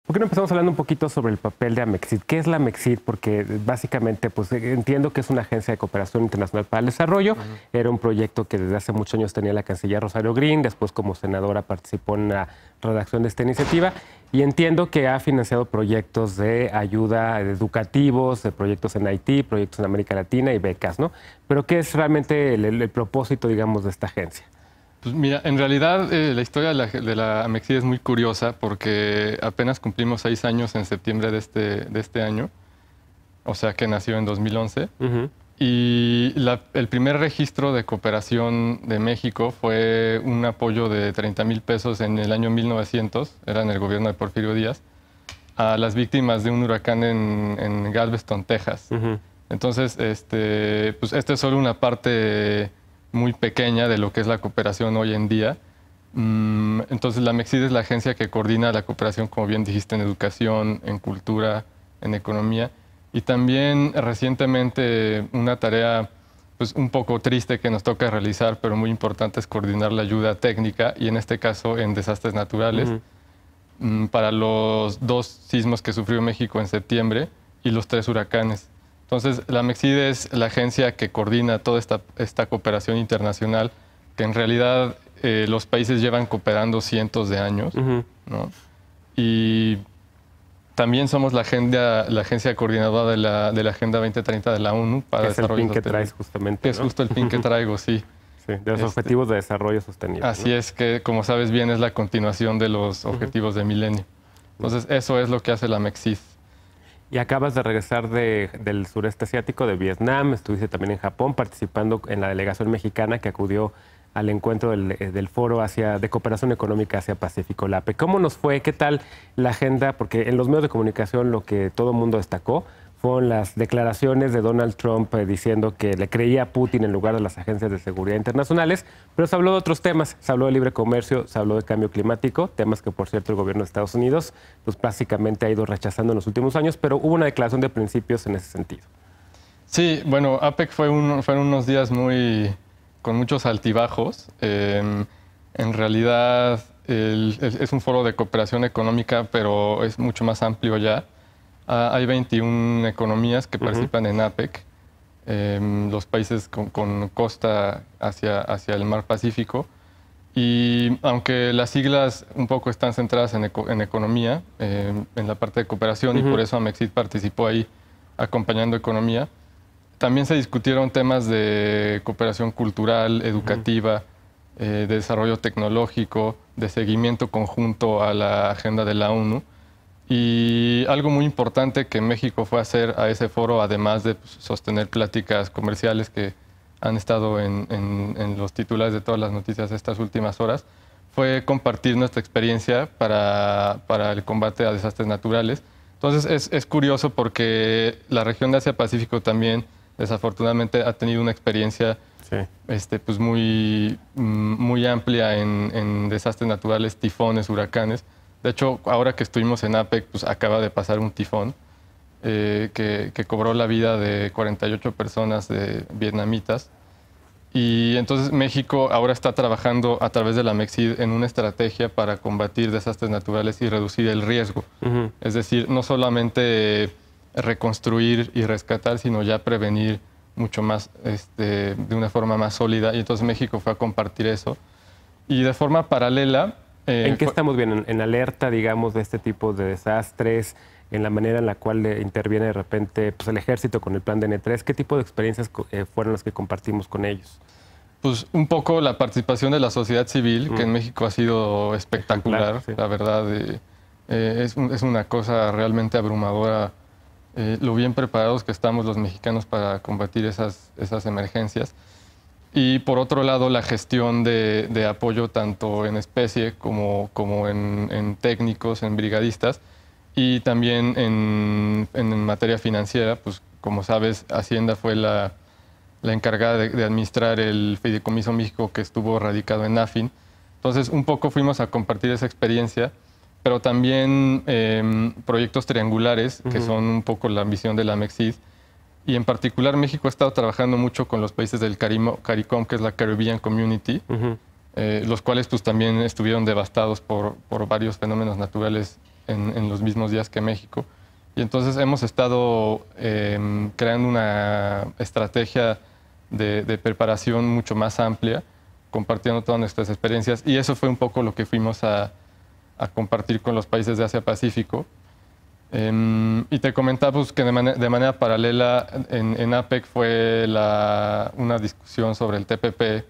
¿Por qué no empezamos hablando un poquito sobre el papel de Amexit? ¿Qué es la Amexit? Porque básicamente pues, entiendo que es una agencia de cooperación internacional para el desarrollo. Era un proyecto que desde hace muchos años tenía la canciller Rosario Green. Después, como senadora, participó en la redacción de esta iniciativa. Y entiendo que ha financiado proyectos de ayuda educativos, de proyectos en Haití, proyectos en América Latina y becas, ¿no? Pero ¿qué es realmente el propósito, digamos, de esta agencia? Pues mira, en realidad la historia de la Amexit es muy curiosa porque apenas cumplimos 6 años en septiembre de este año, o sea que nació en 2011. Y el primer registro de cooperación de México fue un apoyo de 30,000 pesos en el año 1900, era en el gobierno de Porfirio Díaz, a las víctimas de un huracán en Galveston, Texas. Entonces, pues esta es solo una parte muy pequeña de lo que es la cooperación hoy en día. Entonces, la Amexit es la agencia que coordina la cooperación, como bien dijiste, en educación, en cultura, en economía. Y también recientemente una tarea pues, un poco triste que nos toca realizar, pero muy importante, es coordinar la ayuda técnica, y en este caso en desastres naturales, para los 2 sismos que sufrió México en septiembre y los 3 huracanes. Entonces, la Amexit es la agencia que coordina toda esta cooperación internacional, que en realidad los países llevan cooperando cientos de años, ¿no? Y también somos la agencia coordinadora de la Agenda 2030 de la ONU para el desarrollo pin que traes justamente, ¿no? Es justo el pin que traigo, sí. Sí, de los Objetivos de Desarrollo Sostenible. Así, ¿no? Es que, como sabes bien, es la continuación de los Objetivos de Milenio. Entonces, eso es lo que hace la Amexit. Y acabas de regresar del sureste asiático, de Vietnam, estuviste también en Japón participando en la delegación mexicana que acudió al encuentro del Foro de Cooperación Económica Asia-Pacífico, la APEC. ¿Cómo nos fue? ¿Qué tal la agenda? Porque en los medios de comunicación lo que todo el mundo destacó fueron las declaraciones de Donald Trump diciendo que le creía a Putin en lugar de las agencias de seguridad internacionales, pero se habló de otros temas, se habló de libre comercio, se habló de cambio climático, temas que, por cierto, el gobierno de Estados Unidos pues, básicamente ha ido rechazando en los últimos años, pero hubo una declaración de principios en ese sentido. Sí, bueno, APEC fueron unos días con muchos altibajos. En realidad es un foro de cooperación económica, pero es mucho más amplio ya. Hay 21 economías que participan en APEC, los países con costa hacia el mar Pacífico. Y aunque las siglas un poco están centradas en economía, en la parte de cooperación, y por eso Amexit participó ahí acompañando economía, también se discutieron temas de cooperación cultural, educativa, de desarrollo tecnológico, de seguimiento conjunto a la agenda de la ONU. Y algo muy importante que México fue a hacer a ese foro, además de sostener pláticas comerciales que han estado en los titulares de todas las noticias de estas últimas horas, fue compartir nuestra experiencia para el combate a desastres naturales. Entonces es curioso porque la región de Asia-Pacífico también, desafortunadamente, ha tenido una experiencia pues muy amplia en desastres naturales, tifones, huracanes. De hecho, ahora que estuvimos en APEC, pues acaba de pasar un tifón que cobró la vida de 48 personas vietnamitas. Y entonces México ahora está trabajando a través de la Amexit en una estrategia para combatir desastres naturales y reducir el riesgo. Es decir, no solamente reconstruir y rescatar, sino ya prevenir mucho más, de una forma más sólida. Y entonces México fue a compartir eso. Y de forma paralela... ¿En qué estamos bien? ¿En alerta, digamos, de este tipo de desastres? ¿En la manera en la cual interviene de repente pues, el ejército con el plan de N3? ¿Qué tipo de experiencias fueron las que compartimos con ellos? Pues un poco la participación de la sociedad civil, que en México ha sido espectacular, la verdad. Es una cosa realmente abrumadora lo bien preparados que estamos los mexicanos para combatir esas emergencias. Y por otro lado, la gestión de apoyo tanto en especie como en técnicos, en brigadistas, y también en materia financiera. Pues como sabes, Hacienda fue la encargada de administrar el Fideicomiso México, que estuvo radicado en AFIN. Entonces, un poco fuimos a compartir esa experiencia, pero también proyectos triangulares, que son un poco la ambición de la Amexit. Y en particular, México ha estado trabajando mucho con los países del CARICOM, que es la Caribbean Community, los cuales pues, también estuvieron devastados por varios fenómenos naturales en los mismos días que México. Y entonces hemos estado creando una estrategia de preparación mucho más amplia, compartiendo todas nuestras experiencias. Y eso fue un poco lo que fuimos a compartir con los países de Asia-Pacífico. Y te comentaba pues, que de manera paralela en APEC fue una discusión sobre el TPP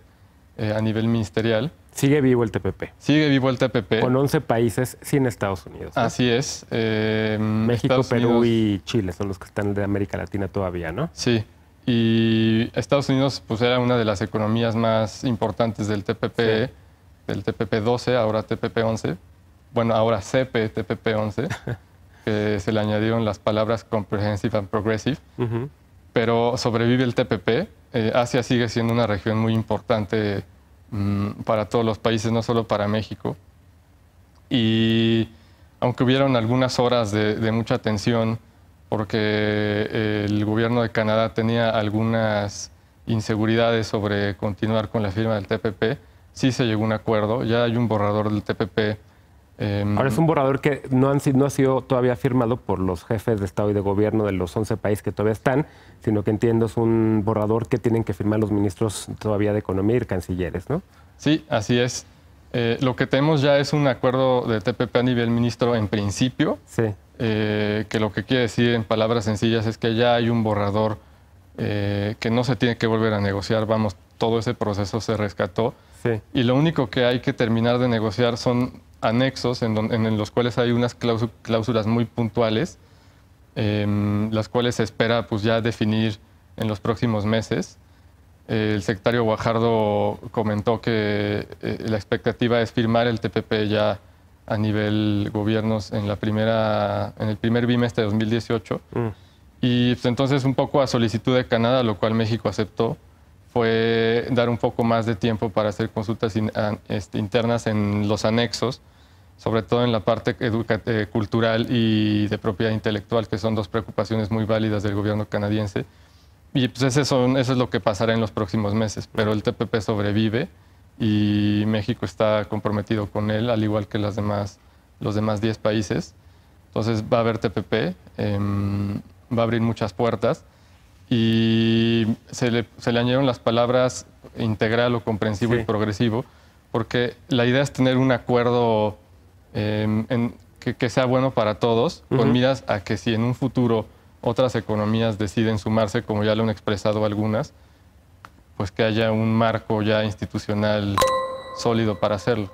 a nivel ministerial. Sigue vivo el TPP. Sigue vivo el TPP. Con 11 países sin Estados Unidos, ¿no? Así es. México, Estados Perú Unidos, y Chile son los que están de América Latina todavía, ¿no? Sí. Y Estados Unidos pues, era una de las economías más importantes del TPP, Sí. del TPP-12, ahora TPP-11. Bueno, ahora CPTPP-11, que se le añadieron las palabras Comprehensive and Progressive. Ujú. Pero sobrevive el TPP. Asia sigue siendo una región muy importante para todos los países, no solo para México. Y aunque hubieron algunas horas de mucha tensión, porque el gobierno de Canadá tenía algunas inseguridades sobre continuar con la firma del TPP, sí se llegó a un acuerdo. Ya hay un borrador del TPP. Ahora es un borrador que no ha sido todavía firmado por los jefes de Estado y de Gobierno de los 11 países que todavía están, sino que entiendo es un borrador que tienen que firmar los ministros todavía de Economía y cancilleres, ¿no? Sí, así es. Lo que tenemos ya es un acuerdo de TPP a nivel ministro en principio, Sí. que lo que quiere decir en palabras sencillas es que ya hay un borrador que no se tiene que volver a negociar. Vamos, todo ese proceso se rescató. Sí. Y lo único que hay que terminar de negociar son anexos en los cuales hay unas cláusulas muy puntuales, las cuales se espera pues, ya definir en los próximos meses. El secretario Guajardo comentó que la expectativa es firmar el TPP ya a nivel gobiernos en el primer bimestre de 2018. Y pues, entonces un poco a solicitud de Canadá, lo cual México aceptó, fue dar un poco más de tiempo para hacer consultas internas en los anexos, sobre todo en la parte cultural y de propiedad intelectual, que son dos preocupaciones muy válidas del gobierno canadiense. Y pues eso es lo que pasará en los próximos meses, pero el TPP sobrevive y México está comprometido con él, al igual que los demás 10 países. Entonces va a haber TPP, va a abrir muchas puertas. Y se le añadieron las palabras integral o comprensivo Sí. y progresivo, porque la idea es tener un acuerdo que sea bueno para todos, con miras a que si en un futuro otras economías deciden sumarse, como ya lo han expresado algunas, pues que haya un marco ya institucional sólido para hacerlo.